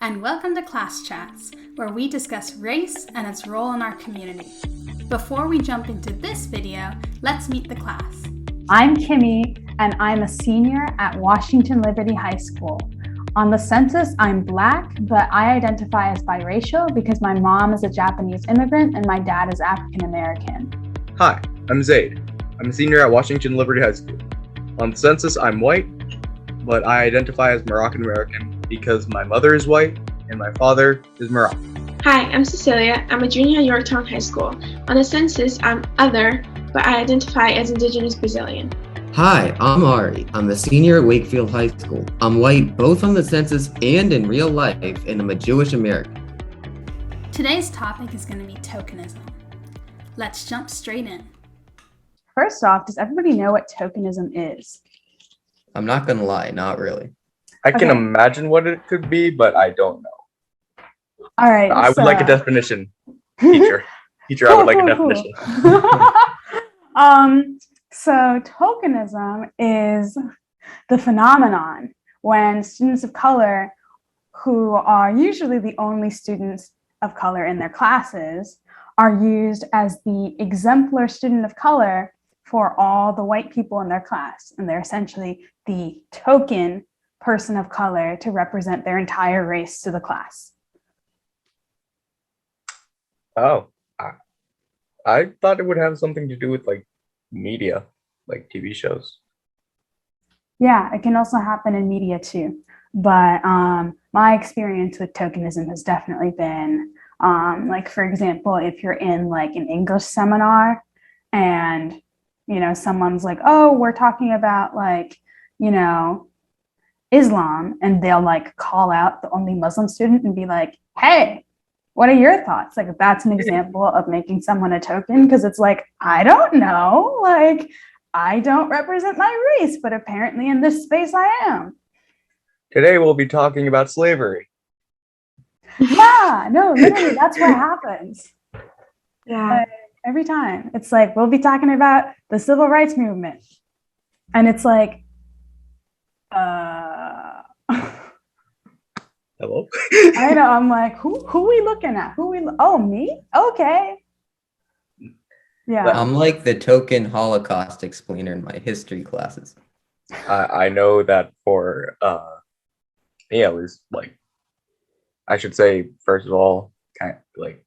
and welcome to Class Chats, where we discuss race and its role in our community. Before we jump into this video, let's meet the class. I'm Kimmy, and I'm a senior at Washington Liberty High School. On the census, I'm Black, but I identify as biracial because my mom is a Japanese immigrant and my dad is African American. Hi, I'm Zaid. I'm a senior at Washington Liberty High School. On the census, I'm white, but I identify as Moroccan American because my mother is white and my father is Moroccan. Hi, I'm Cecilia. I'm a junior at Yorktown High School. On the census, I'm other, but I identify as Indigenous Brazilian. Hi, I'm Ari. I'm a senior at Wakefield High School. I'm white both on the census and in real life, and I'm a Jewish American. Today's topic is going to be tokenism. Let's jump straight in. First off, does everybody know what tokenism is? I'm not gonna lie, not really. I can imagine what it could be, but I don't know. All right. I would like a definition, teacher. I would like a definition. So tokenism is the phenomenon when students of color, who are usually the only students of color in their classes, are used as the exemplar student of color for all the white people in their class. And they're essentially the token person of color to represent their entire race to the class. Oh, I thought it would have something to do with like media, like TV shows. Yeah, it can also happen in media too. But my experience with tokenism has definitely been, like, for example, if you're in like an English seminar and, you know, someone's like, oh, we're talking about like, you know, Islam, and they'll like call out the only Muslim student and be like, hey, what are your thoughts? Like, that's an example of making someone a token, because it's like, I don't know, like, I don't represent my race, but apparently in this space I am. Today we'll be talking about slavery. Yeah, no, literally, that's what happens. Yeah. Every time. It's like, we'll be talking about the civil rights movement. And it's like, Hello? I know, I'm like, who we looking at? Oh, me? Okay. Yeah. I'm like the token Holocaust explainer in my history classes. I know that for me at least, like, I should say, first of all, kind of like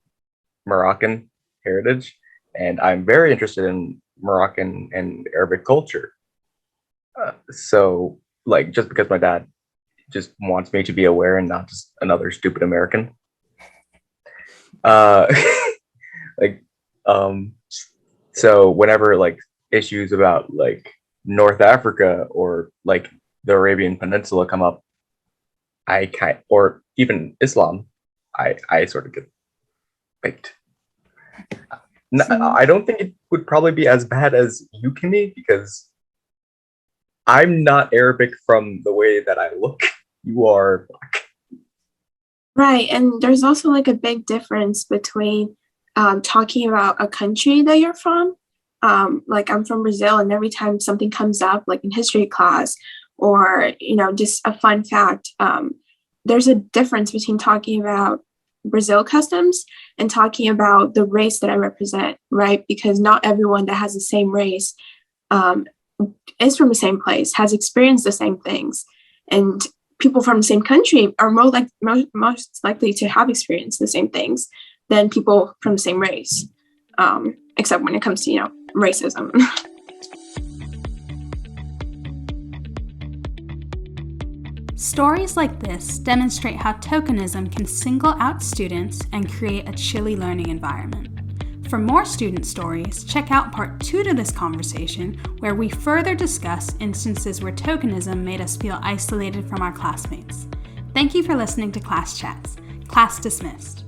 Moroccan heritage, and I'm very interested in Moroccan and Arabic culture. So, like, just because my dad just wants me to be aware and not just another stupid American. So whenever like issues about like North Africa or like the Arabian Peninsula come up, or even Islam, I sort of get baked. No, I don't think it would probably be as bad as you can be, because I'm not Arabic from the way that I look. You are Black. Right. And there's also like a big difference between talking about a country that you're from. Like, I'm from Brazil, and every time something comes up, like in history class or, you know, just a fun fact, there's a difference between talking about Brazil customs and talking about the race that I represent, right? Because not everyone that has the same race is from the same place, has experienced the same things. And people from the same country are most likely to have experienced the same things than people from the same race, except when it comes to, you know, racism. Stories like this demonstrate how tokenism can single out students and create a chilly learning environment. For more student stories, check out part 2 to this conversation, where we further discuss instances where tokenism made us feel isolated from our classmates. Thank you for listening to Class Chats. Class dismissed.